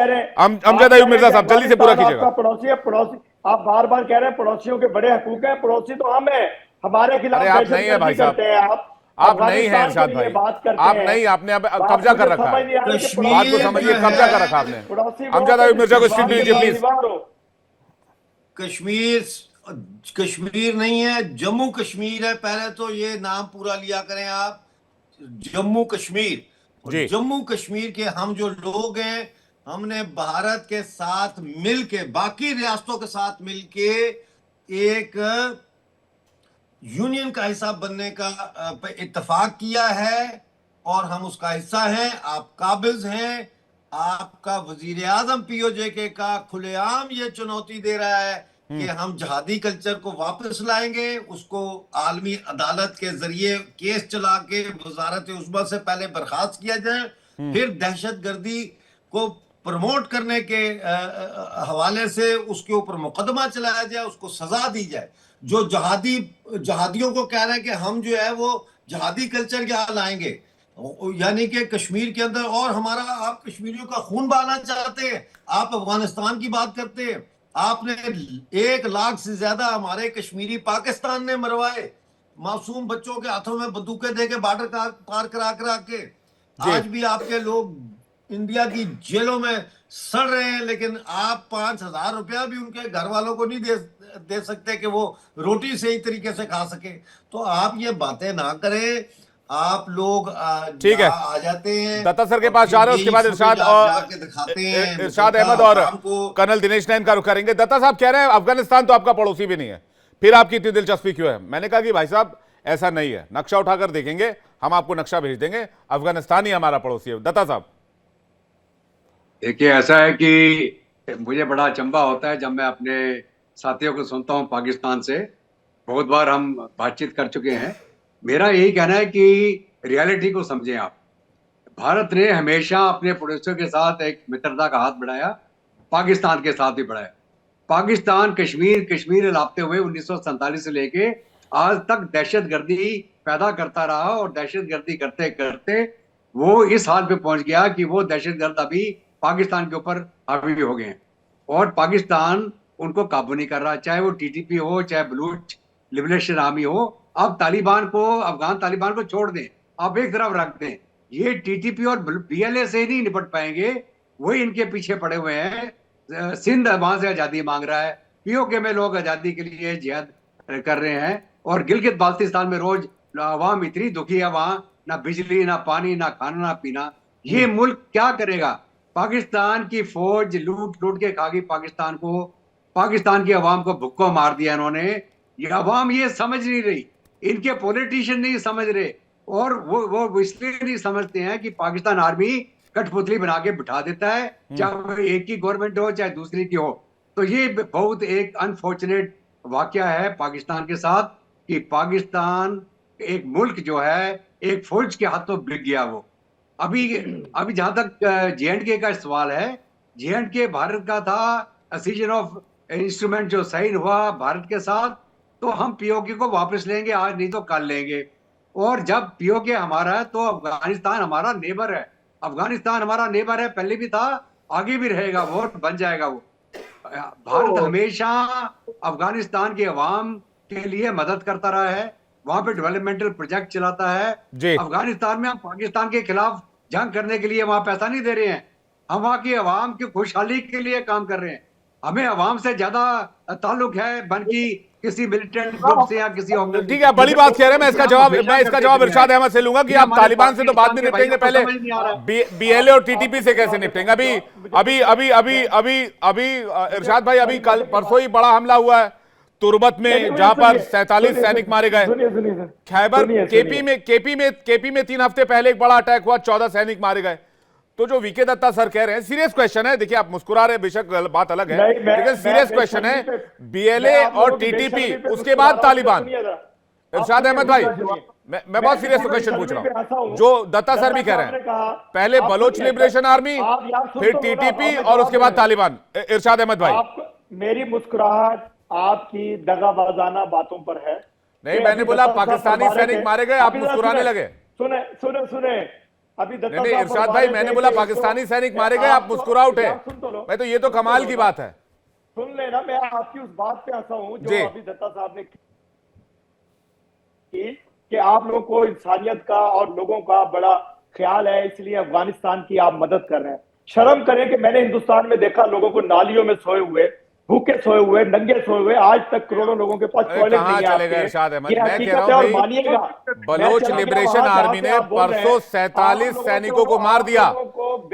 अमजद अयूब मिर्जा साहब जल्दी से पूरा कीजिएगा। पड़ोसी है, पड़ोसी आप बार बार कह रहे हैं पड़ोसियों के बड़े हकूक हैं, पड़ोसी तो हम हैं, हमारे खिलाफ आप नहीं है भाई साहब, आप नहीं हैं इरशाद भाई, आप नहीं, आपने अब कब्जा कर रखा है, बात को समझिए, कब्जा कर रखा आपने। अमजद हबीब मिर्जा को स्पीच दीजिए प्लीज। कश्मीर नहीं है, जम्मू कश्मीर है। पहले तो ये नाम पूरा लिया करें आप, जम्मू कश्मीर। जी। जम्मू कश्मीर के हम जो लोग हैं, हमने भारत के साथ मिलके, बाकी रियासतों के साथ मिलके एक यूनियन का हिस्सा बनने का इत्तेफाक किया है और हम उसका हिस्सा हैं। आप काबिज हैं। आपका वजीर आजम पीओजे का खुलेआम ये चुनौती दे रहा है कि हम जहादी कल्चर को वापस लाएंगे, उसको आलमी अदालत के जरिए केस चला के वजारत उस्मा से पहले बर्खास्त किया जाए, फिर दहशतगर्दी को प्रमोट करने के हवाले से उसके ऊपर मुकदमा चलाया जाए, उसको सजा दी जाए। जो जहादियों को कह रहे हैं कि हम जो है वो जहादी कल्चर यहाँ लाएंगे, यानी कि कश्मीर के अंदर, और हमारा, आप कश्मीरियों का खून बहाना चाहते हैं, आप अफगानिस्तान की बात करते हैं। आपने 1 लाख से ज्यादा हमारे कश्मीरी पाकिस्तान ने मरवाए, मासूम बच्चों के हाथों में बंदूकें देके बॉर्डर पार करा के। आज भी आपके लोग इंडिया की जेलों में सड़ रहे हैं, लेकिन आप 5,000 रुपया भी उनके घर वालों को नहीं दे सकते कि वो रोटी सही तरीके से खा सके। तो आप ये बातें ना करें। आप लोग ठीक है, आ जाते हैं, दत्ता सर के पास जा रहे हैं, उसके बाद इरशाद और इरशाद अहमद और कर्नल दिनेश नैन का रुख करेंगे। दत्ता साहब कह रहे हैं अफगानिस्तान तो आपका पड़ोसी भी नहीं है, फिर आपकी इतनी दिलचस्पी क्यों है? मैंने कहा कि भाई साहब ऐसा नहीं है, नक्शा उठाकर देखेंगे, हम आपको नक्शा भेज देंगे, अफगानिस्तान ही हमारा पड़ोसी है। दत्ता साहब देखिए, ऐसा है कि मुझे बड़ा अचंभा होता है जब मैं अपने साथियों को सुनता हूं पाकिस्तान से। बहुत बार हम बातचीत कर चुके हैं। मेरा यही कहना है कि रियलिटी को समझें आप। भारत ने हमेशा अपने पड़ोसियों के साथ एक मित्रता का हाथ बढ़ाया, पाकिस्तान के साथ भी बढ़ाया। पाकिस्तान कश्मीर इलापते हुए 1947 से लेके आज तक दहशतगर्दी पैदा करता रहा, और दहशतगर्दी करते करते वो इस हाल पे पहुंच गया कि वो दहशतगर्द अभी पाकिस्तान के ऊपर हावी हो गए हैं, और पाकिस्तान उनको काबू नहीं कर रहा, चाहे वो टीटीपी हो, चाहे बलूच लिबरेशन आर्मी हो। अब अफगान तालिबान को छोड़ दें, आप एक तरफ रख दें, ये टीटीपी और बीएलए से नहीं निपट पाएंगे, वही इनके पीछे पड़े हुए हैं। सिंध वहां से आजादी मांग रहा है, पीओके में लोग आजादी के लिए जिहाद कर रहे हैं, और गिलगित बाल्तिस्तान में रोज आवाम इतनी दुखी है, वहां ना बिजली, ना पानी, ना खाना, ना पीना। ये मुल्क क्या करेगा? पाकिस्तान की फौज लूट के खा गई पाकिस्तान को, पाकिस्तान की आवाम को भुक्को मार दिया इन्होंने। ये आवाम ये समझ नहीं रही, इनके पॉलिटिशियन नहीं समझ रहे, और वो इसलिए नहीं समझते हैं कि पाकिस्तान आर्मी कठपुतली बना के बिठा देता है, चाहे वो एक की गवर्नमेंट हो चाहे दूसरी की हो। तो ये बहुत एक अनफॉर्चुनेट वाकया है पाकिस्तान के साथ, कि पाकिस्तान एक मुल्क जो है एक फौज के हाथों बिक गया। वो अभी जहां तक J&K का सवाल है, J&K भारत का था, सीजन ऑफ इंस्ट्रूमेंट जो साइन हुआ भारत के साथ, तो हम पीओके को वापस लेंगे, आज नहीं तो कल लेंगे। और जब पीओके हमारा है तो अफगानिस्तान हमारा नेबर है, अफगानिस्तान हमारा नेबर है, पहले भी था, आगे भी रहेगा, वो बन जाएगा। वो भारत हमेशा अफगानिस्तान के अवाम के लिए मदद करता रहा है, वहां पे डेवलपमेंटल प्रोजेक्ट चलाता है। अफगानिस्तान में हम पाकिस्तान के खिलाफ जंग करने के लिए वहां पैसा नहीं दे रहे हैं, हम वहां की अवाम की खुशहाली के लिए काम कर रहे हैं। हमें अवाम से ज्यादा ताल्लुक है बल्कि किसी मिलिटेंट ग्रुप से या किसी। ठीक है, बड़ी बात कह रहे हैं। मैं इसका जवाब इरशाद अहमद से लूंगा कि आप तालिबान से तो बाद में निपटेंगे, पहले बीएलए और टीटीपी से कैसे निपटेंगे? अभी इरशाद भाई, अभी कल परसों ही बड़ा हमला हुआ है तुर्बत में, जहां पर 47 सैनिक मारे गए। खैबर केपी में 3 हफ्ते पहले एक बड़ा अटैक हुआ, 14 सैनिक मारे गए। तो जो वीके दत्ता सर कह रहे हैं, सीरियस क्वेश्चन है, देखिए आप मुस्कुरा रहे, बेशक बात अलग है, लेकिन सीरियस क्वेश्चन है। बीएलए और टीटीपी, उसके बाद तालिबान। इरशाद अहमद भाई, मैं बहुत सीरियस क्वेश्चन पूछ रहा हूं, जो दत्ता सर भी कह रहे हैं, पहले बलोच लिबरेशन आर्मी, फिर टीटीपी और उसके बाद तालिबान। इरशाद अहमद भाई, मेरी मुस्कुराहट आपकी दगाबाजाना बातों पर है। नहीं, मैंने बोला पाकिस्तानी सैनिक मारे गए, आप मुस्कुराने लगे। सुने अभी नहीं, इरशाद भाई, मैंने बोला पाकिस्तानी सैनिक मारे गए, आप मुस्कुरा उठे। मैं तो ये तो कमाल की बात है। सुन लेना, मैं आपकी उस बात पे हंसा हूं जो अभी दत्ता साहब ने की, कि आप लोगों को इंसानियत का और लोगों का बड़ा ख्याल है, इसलिए अफगानिस्तान की आप मदद कर रहे हैं। शर्म करें कि मैंने हिंदुस्तान में देखा लोगों को नालियों में सोए हुए, भूखे सोए हुए, नंगे सोए हुए, आज तक करोड़ों लोगों के पास अरे टॉयलेट कहाँ नहीं है चले गए इरशाद आपके। अहमद? ये मैं कह हकीकत रहा है और हूँ भाई, मानिएगा। बलोच लिबरेशन आर्मी ने परसों 47 सैनिकों को मार दिया।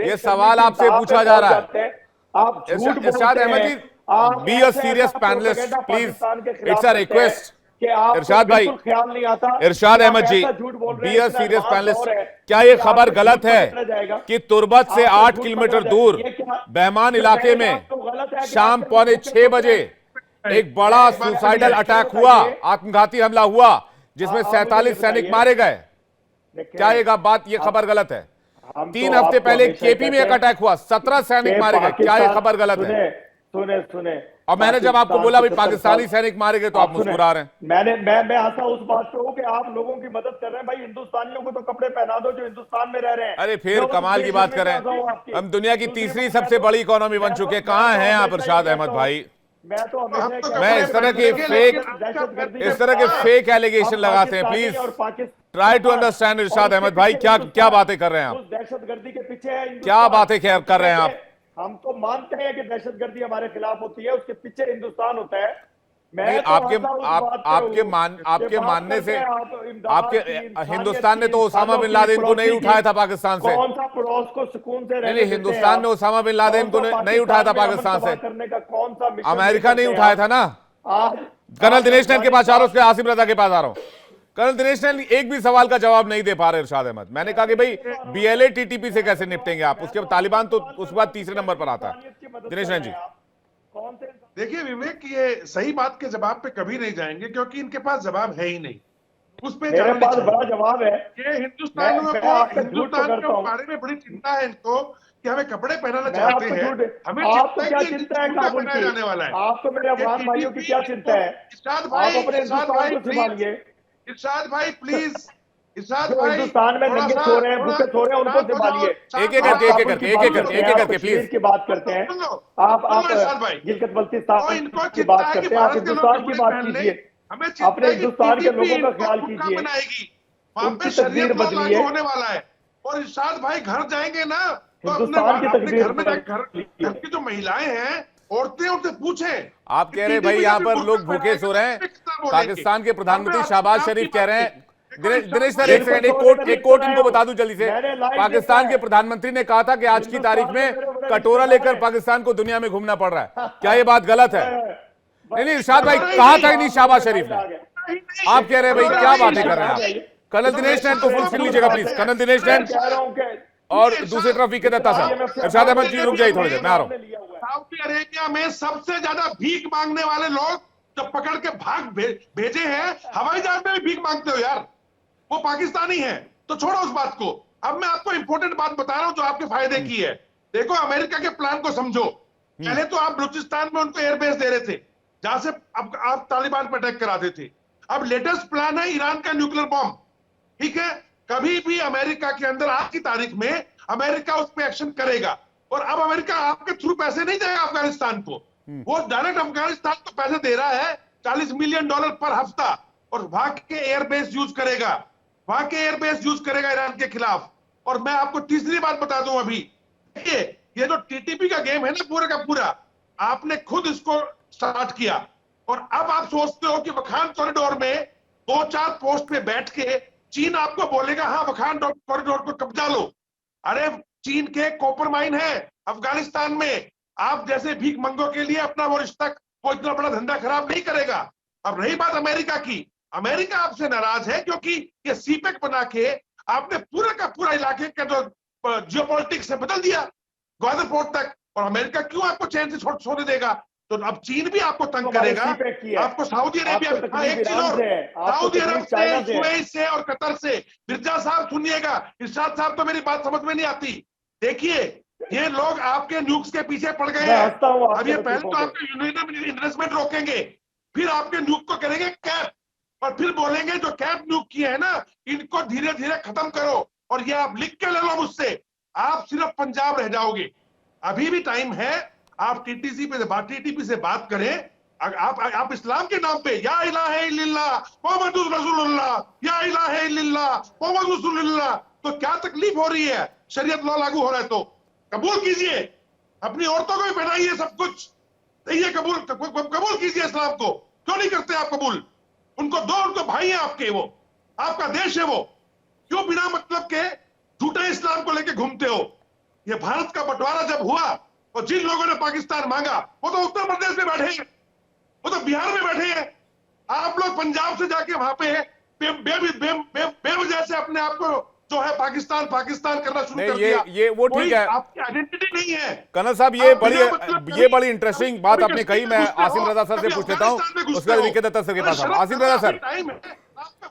ये सवाल आपसे पूछा जा रहा है। आप झूठ इरशाद बोलते अहमद हैं। जी, आप बी अ ऐसे सीरियस ऐसा पैनलिस्ट प्रोपेगेंडा प्लीज, पाकिस्तान के खिलाफ इट्स अ करते हैं रिक्वेस्ट। कि आपको इरशाद भाई, बिल्कुल ख्याल नहीं आता। इरशाद कि आप अहमद जी, ऐसा झूठ बोल रहे बी हैं, अ इतना सीरियस advance पैनलिस्ट, दौर है क्या ये कि खबर आपको गलत झूठ है पकड़ा जाएगा। कि तुर्बत से आपको 8 झूठ किलोमीटर पकड़ा दूर जाएगा। ये क्या- बहमान ये इलाके कहना में आपको गलत है कि शाम आपके पौने लोगों के 6 बजे एक बड़ा एक बात सुसाइडल सुनिए। अटैक हुआ, आत्मघाती हमला हुआ, जिसमें आप मुझे 47 सैनिक बताइए। मारे गए। देखिए, क्या ये खबर गलत है? हम 3 तो हफ्ते आपको पहले हमेशा केपी में एक कहते हैं अटैक हुआ, 17 सैनिक कि मारे गए। क्या ये पाकिस्तान- खबर गलत है? सुने और मैंने जब आपको बोला भाई पाकिस्तान पाकिस्तानी सैनिक मारे गए तो आप सुने, मुस्कुरा रहे हैं। मैं हंसा उस बात पे हूं कि आप लोगों की मदद कर रहे हैं। भाई हिंदुस्तानियों को तो कपड़े पहना दो जो हिंदुस्तान में रह रहे हैं। अरे फिर मैं उस कमाल की देश बात में करें, कैसा हूं आपकी? हम दुनिया की दूसरी तीसरी बात सबसे मैं तो- बड़ी इकोनॉमी बन चुके हैं। कहाँ हैं आप इरशाद अहमद भाई? मैं तो हमेशा हम तो कहता मैं हूं इस तरह कि के दहशतगर्दी फेक- के इस तरह के साथ फेक एलिगेशन अब लगाते हैं। पाकिस्तानी प्लीज और पाकिस्तान- ट्राई टू अंडरस्टैंड इरशाद और अहमद उसके भाई, पीछे क्या हिंदुस्तान- बातें कर रहे हैं आप? उस दहशतगर्दी के पीछे है हिंदुस्तान। क्या बातें कर रहे हैं आप? हम तो मानते हैं कि दहशतगर्दी हमारे खिलाफ होती है, उसके पीछे हिंदुस्तान होता है। मैं नहीं, तो आपके हंसा उस आप बात पे आपके हूं मान कि आपके बात मानने करते से हैं आप इमदाद आपके की, इंसानियत हिंदुस्तान ने की, तो ओसामा इंसानों बिन की, लादेन को नहीं पड़ोसी उठाया की। था पाकिस्तान से। कौन सा पड़ोस को सुकून से रहने नहीं, देते हैं हिंदुस्तान ने आप? ओसामा बिन लादेन को कौन सा नहीं उठाया था में अमन पाकिस्तान तबाह से। करने का कौन सा मिशन अमेरिका नहीं करते उठाया हैं था ना। आज कर्नल दिनेश नैन के पास आ रहा हूं, उसके अफगानिस्तान- आसिम रजा के पास आ रहा हूं। कर्नल दिनेश नैन एक भी सवाल का जवाब नहीं दे पा रहे इरशाद अहमद। मैंने कहा कि भाई बीएलए टीटीपी से कैसे निपटेंगे आप? उसके बाद तालिबान तो उसके बाद तीसरे नंबर पर आता है। दिनेश नैन जी, कौन से देखिए विवेक, ये सही बात के जवाब पे कभी नहीं जाएंगे क्योंकि इनके पास जवाब है ही नहीं। उस पे मेरे जाना पास नहीं बड़ा चाहिए। जवाब है। ये हिंदुस्तानियों मैं को आपका झूठ हिंदुस्तान पकड़ता के हूं। बारे में बड़ी चिंता है इनको कि हमें कपड़े पहनाना मैं चाहते आपको हैं। झूठ- हमें आपको चिंता क्या है कि चिंता है झूठा काबुल बनाया की? जाने वाला है। आपको मेरे अफगान ये भाइयों की TTP क्या चिंता है? इरशाद आप भाई, अपने इरशाद हिंदुस्तान भाई को प्लीज, संभालिए। इरशाद भाई प्लीज, इरशाद जो भाई हिंदुस्तान में थोड़ा नंगे सा- सो रहे हैं, थोड़ा भूखे सो रहे हैं, उनको शांत हो जाओ, संभालिए। शांत एक-एक हो करके, जाओ। एक-एक करके, एक-एक करके, एक-एक करके, कश्मीर प्लीज। की बात करते हैं। सुन लो, आप इरशाद भाई, गिलगित तो बल्तिस्तान इनको की चिंता बात है कि करते हैं। आप भारत के लोग हिंदुस्तान की कपड़े बात पहन लें। कीजिए। हमें चिंता अपने है कि हिंदुस्तान के TTP लोगों का इनको ख्याल भूखा कीजिए। बनाएगी। वहां उनकी पे तकदीर शरीयत लॉ बदलिए। लागू होने वाला है और इरशाद भाई घर जाएंगे ना तो हिंदुस्तान की अपने तकदीर घर में जाकर बदलिए। घर की जो महिलाएं हैं, औरतें, उनसे पूछें। आप कह रहे हैं भाई यहाँ पर लोग भूखे सो रहे हैं। पाकिस्तान के प्रधानमंत्री शहबाज शरीफ कह रहे हैं। दिनेश सर, एक सेकंड, एक कोट इनको बता दूं जल्दी से। पाकिस्तान के प्रधानमंत्री ने कहा था कि आज की तारीख में कटोरा लेकर पाकिस्तान को दुनिया में घूमना पड़ रहा है। क्या ये बात गलत है? नहीं, इरशाद भाई कहा था ही नहीं शहबाज शरीफ ने। आप कह रहे हैं भाई, क्या बातें कर रहे हैं आप? कर्नल दिनेश नैन को फुल स्क्रीन लीजिएगा प्लीज। कर्नल दिनेश नैन और दूसरी तरफ वीके दत्ता साहब। इरशाद अहमद जी रुक जाइए थोड़ी देर, मैं आ रहा हूं। सऊदी अरेबिया में सबसे ज्यादा भीख मांगने वाले लोग जो पकड़ के भेजे हैं, हवाई जहाज में भी भीख मांगते हो यार, वो पाकिस्तानी है। तो छोड़ो उस बात को। अब मैं आपको इंपॉर्टेंट बात बता रहा हूं जो आपके फायदे की है। देखो, अमेरिका के प्लान को समझो। पहले तो आप बलूचिस्तान में उनको एयरबेस दे रहे थे जहां से अब आप तालिबान पर अटैक कराते थे। अब लेटेस्ट प्लान है ईरान का न्यूक्लियर बॉम्ब। ठीक है, कभी भी अमेरिका के अंदर आज की तारीख में अमेरिका उस पर एक्शन करेगा। और अब अमेरिका आपके थ्रू पैसे नहीं देगा अफगानिस्तान को, वो डायरेक्ट अफगानिस्तान को पैसे दे रहा है $40 मिलियन पर हफ्ता, और वहां के एयरबेस यूज करेगा, वहां के एयरबेस यूज करेगा ईरान के खिलाफ। और मैं आपको तीसरी बात बता दूं, अभी देखिए, ये जो टीटीपी का गेम है ना, पूरा का पूरा आपने खुद इसको स्टार्ट किया। और अब आप सोचते हो कि वखान कॉरिडोर में 2-4 पोस्ट पे बैठ के चीन आपको बोलेगा हाँ वखान कॉरिडोर को कब्जा लो। अरे चीन के कॉपर माइन है अफगानिस्तान में। आप जैसे भीख मंगों के लिए अपना वो रिश्ता वो इतना बड़ा धंधा खराब नहीं करेगा। अब रही बात अमेरिका की, अमेरिका आपसे नाराज है क्योंकि ये सीपेक बना के आपने पूरा का पूरा इलाके का जो जियोपॉलिटिक्स है बदल दिया ग्वादर पोर्ट तक। और अमेरिका क्यों आपको चैन से सोने देगा? तो अब चीन भी आपको तंग करेगा। आपको सऊदी अरेबिया, एक चीज और, सऊदी अरब से, सुएज से और कतर से। मिर्जा साहब सुनिएगा, इरशाद साहब तो मेरी बात समझ में नहीं आती। देखिए, ये लोग आपके न्यूक्स के पीछे पड़ गए हैं। अब ये पहले तो आपके यूरेनियम इन्वेस्टमेंट रोकेंगे, फिर आपके न्यूक को करेंगे कैप, और फिर बोलेंगे जो कैप न्यूक किए हैं ना, इनको धीरे धीरे खत्म करो। और ये आप लिख के ले लो मुझसे, आप सिर्फ पंजाब रह जाओगे। अभी भी टाइम है, आप टीटीपी से बात करें। आप इस्लाम के नाम पे या इलाहा इल्लल्लाह मुहम्मदुर रसूलुल्लाह, या इलाहा इल्लल्लाह मुहम्मदुर रसूलुल्लाह, तो क्या तकलीफ हो रही है? शरीयत लॉ लागू हो रहा है तो कबूल कीजिए, अपनी औरतों को भी पहनाइए, सब कुछ ये कबूल कीजिए इस्लाम को। क्यों नहीं करते आप कबूल? उनको दो, उनको भाई हैं आपके, वो आपका देश है वो। क्यों बिना मतलब के झूठे इस्लाम को लेके घूमते हो? ये भारत का बंटवारा जब हुआ तो जिन लोगों ने पाकिस्तान मांगा वो तो उत्तर प्रदेश में बैठे हैं, वो तो बिहार में बैठे हैं। आप लोग पंजाब से जाके वहां पे बेवजह से अपने आप को जो है पाकिस्तान पाकिस्तान करना शुरू कर दिया। ये वो ठीक है, आपकी आइडेंटिटी नहीं है। कर्नल साहब, ये बड़ी इंटरेस्टिंग बात आपने कही। मैं आसिम रजा सर से पूछ लेता हूं, उसके बाद वीके दत्ता सर के पास। आसिम रजा सर,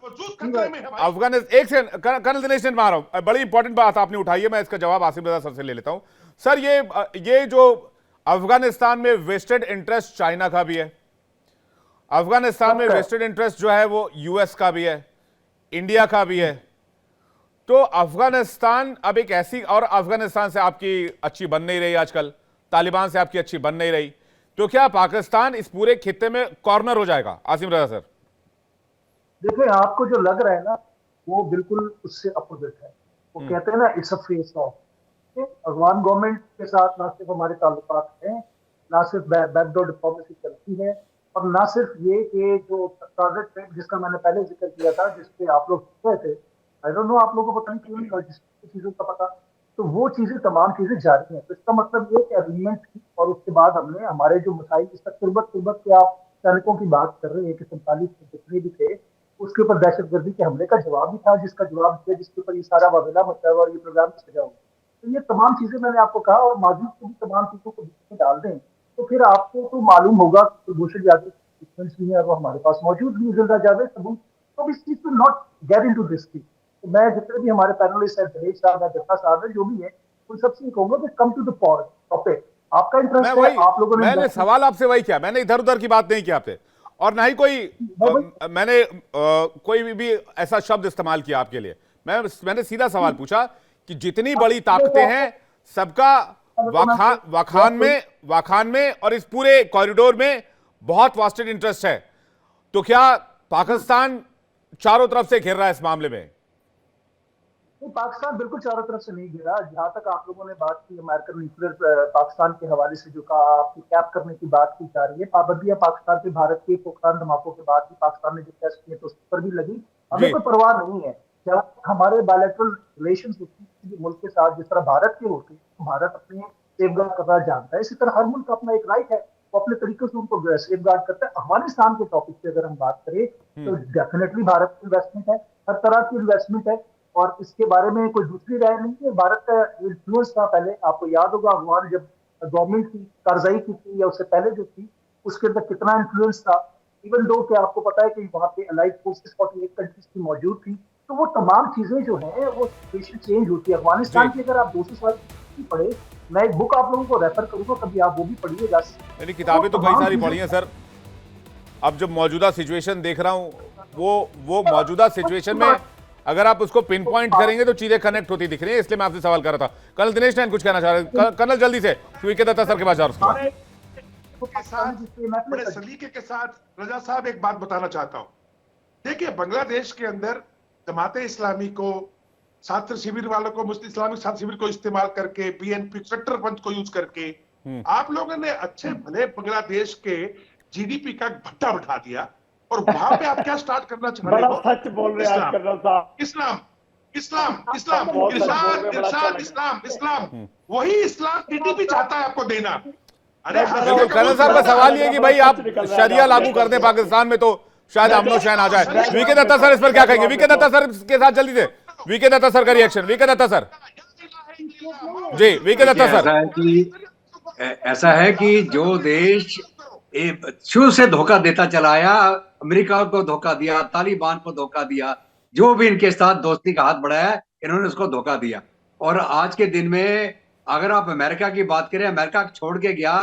अफगानिस्तान, एक सेकंड, कर्नल दिनेश चंद में आ रहा हूं, बड़ी इंपॉर्टेंट बात आपने उठाई है, मैं इसका जवाब आसिम रजा सर से ले लेता हूं। सर, ये जो अफगानिस्तान में वेस्टेड इंटरेस्ट चाइना का भी है, अफगानिस्तान में वेस्टेड इंटरेस्ट जो है वो यूएस का भी है, इंडिया का भी है। तो अफगानिस्तान अब एक ऐसी, और अफगानिस्तान से आपकी अच्छी बन नहीं रही आजकल, तालिबान से आपकी अच्छी बन नहीं रही, तो क्या पाकिस्तान इस पूरे खित्ते में कॉर्नर हो जाएगा? आसिम रजा सर, देखिए, आपको जो लग रहा है ना वो बिल्कुल उससे अपोजिट है। वो कहते हैं ना, it's a face of. Afghan government के साथ ना सिर्फ हमारे ताल्लुकात हैं, ना सिर्फ बैकडोर डिप्लोमेसी चलती है, और ना सिर्फ ये कि जो टारगेट ट्रेड जिसका मैंने पहले जिक्र किया था, जिसपे आप लोग गए थे, आई डोंट नो आप लोगों को पता नहीं क्यों नहीं, और जिस चीजों का पता, तो वो चीजें, तमाम चीजें जारी हैं। तो इसका मतलब ये कि एग्रीमेंट थी, और उसके बाद हमने हमारे जो मसाइल, इस तक तुर्बत के आप सैनिकों की बात कर रहे हैं कि 47 जितने भी थे, उसके ऊपर दहशतगर्दी के हमले का जवाब भी था, जिसका जवाब दिया, जिसके ऊपर ये सारा वावेला मचा हुआ और ये प्रोग्राम सजा हुआ। तो ये तमाम चीजें मैंने आपको कहा, और माजिद को भी तमाम चीजों को बीच में डाल दें तो फिर आपको तो मालूम होगा कि कुलभूषण यादव स्टेटमेंट्स भी हैं, और वो हमारे पास मौजूद भी, जिंदा जावेद सबूत। तो इस चीज को not get into this thing. तो मैं जितने भी हमारे पैनलिस्ट है, दिनेश साहब है, दत्ता साहब है, जो भी है, उन सबसे कहूंगा कि come to the point topic. आपका इंटरेस्ट है, आप लोगों ने, मैंने सवाल आपसे वही किया, मैंने इधर उधर की बात नहीं की आपसे, और ना ही मैंने कोई भी ऐसा शब्द इस्तेमाल किया आपके लिए। मैंने सीधा सवाल पूछा कि जितनी बड़ी ताकतें हैं, सबका वाखान में और इस पूरे कॉरिडोर में बहुत वास्टेड इंटरेस्ट है, तो क्या पाकिस्तान चारों तरफ से घेर रहा है इस मामले में? पाकिस्तान बिल्कुल चारों तरफ से नहीं गिरा। जहां तक आप लोगों ने बात की अमेरिकन न्यूक्लियर पाकिस्तान के हवाले से, जो कहा आपकी कैप करने की बात की जा रही है, पाबंदियां पाकिस्तान पे भारत के पोखरान धमाकों के बाद भी पाकिस्तान ने जो टेस्ट किए तो उस पर भी लगी। हमें कोई परवाह नहीं है। जब हमारे बायलैटरल रिलेशंस होती है किसी मुल्क के साथ, जिस तरह भारत के होते हैं, तो भारत अपने सेफगार्ड करना जानता है। इसी तरह हर मुल्क का अपना एक राइट है, वो अपने तरीके से उनको सेफगार्ड करता है। अफगानिस्तान के टॉपिक पे अगर हम बात करें तो डेफिनेटली भारत की इन्वेस्टमेंट है, हर तरह की इन्वेस्टमेंट है, और इसके बारे में कोई दूसरी राय नहीं है। भारत का इन्फ्लुएंस था पहले, आपको याद होगा, अफगान जब गवर्नमेंट की कारजाई की थी या उससे पहले जो थी, उसके अंदर कितना इन्फ्लुएंस था। इवन दो कि आपको पता है कि वहां पे अलाइड फोर्सेस 48 कंट्रीज की मौजूद थी। तो वो तमाम चीजें जो है वो सिचुएशन चेंज होती है। अफगानिस्तान की अगर आप 200 साल की पढ़े, मैं एक बुक आप लोगों को रेफर करूंगा, कभी आप वो भी पढ़िएगा। मेरी किताबें तो कई सारी पढ़ी हैं सर। अब जब मौजूदा सिचुएशन देख रहा हूं, वो मौजूदा सिचुएशन में अगर आप उसको पिन पॉइंट करेंगे तो चीजें कनेक्ट होती दिख रही है, इसलिए मैं आपसे सवाल कर रहा था। कर्नल दिनेश नैन कुछ कहना चाह रहे? कर्नल जल्दी से, वीके दत्ता सर के पास जा रहा हूं। बड़े सलीके के साथ रजा साहब एक बात बताना चाहता हूं। देखिए, बांग्लादेश के अंदर जमाते इस्लामी को, छात्र शिविर वालों को, मुस्लिम इस्लामिक छात्र शिविर को इस्तेमाल करके, बीएनपी कट्टर पंथ को यूज करके आप लोगों ने अच्छे भले बांग्लादेश के जीडीपी का भट्टा बिठा दिया, और वहां पे आप क्या स्टार्ट करना चाह रहे हो? सच बोल रहे हैं कर्नल साहब। इस्लाम इस्लाम इस्लाम इरशाद इस्लाम इस्लाम, वही इस्लाम टीटीपी चाहता है आपको देना। अरे कर्नल साहब का सवाल ये है कि भाई आप शरिया लागू कर दें पाकिस्तान में तो शायद अमनो शैन आ जाए। वीके दत्ता सर इस पर क्या कहेंगे? वीके दत्ता सर के साथ जल्दी से, वीके दत्ता सर का रिएक्शन। वीके दत्ता सर जी, वीके दत्ता सर। ऐसा है कि जो देश शुरू से धोखा देता चला आया, अमेरिका को धोखा दिया, तालिबान को धोखा दिया, जो भी इनके साथ दोस्ती का हाथ बढ़ाया, इन्होंने उसको धोखा दिया। और आज के दिन में अगर आप अमेरिका की बात करें, अमेरिका छोड़ के गया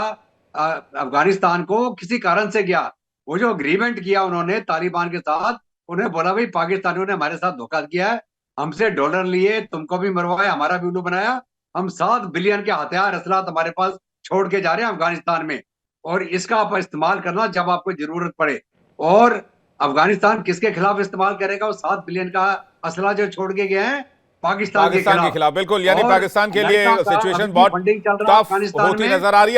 अफगानिस्तान को, किसी कारण से गया। वो जो अग्रीमेंट किया उन्होंने तालिबान के साथ, उन्हें बोला भाई पाकिस्तानियों ने हमारे साथ धोखा किया है, हमसे डॉलर लिए, तुमको भी मरवाया, हमारा भी उल्लू बनाया, हम 7 बिलियन के हथियार असलाह हमारे पास छोड़ के जा रहे हैं अफगानिस्तान में। और इसका आप इस्तेमाल करना जब आपको जरूरत पड़े। और अफगानिस्तान किसके खिलाफ इस्तेमाल करेगा? वो 7 बिलियन का असला जो छोड़ के गए हैं पाकिस्तान के के खिलाफ। बिल्कुल, यानी और पाकिस्तान के लिए अमेरिका का सिचुएशन अभी बहुत फंडिंग चल रहा है टफ अफगानिस्तान होती में। नजर आ रही है।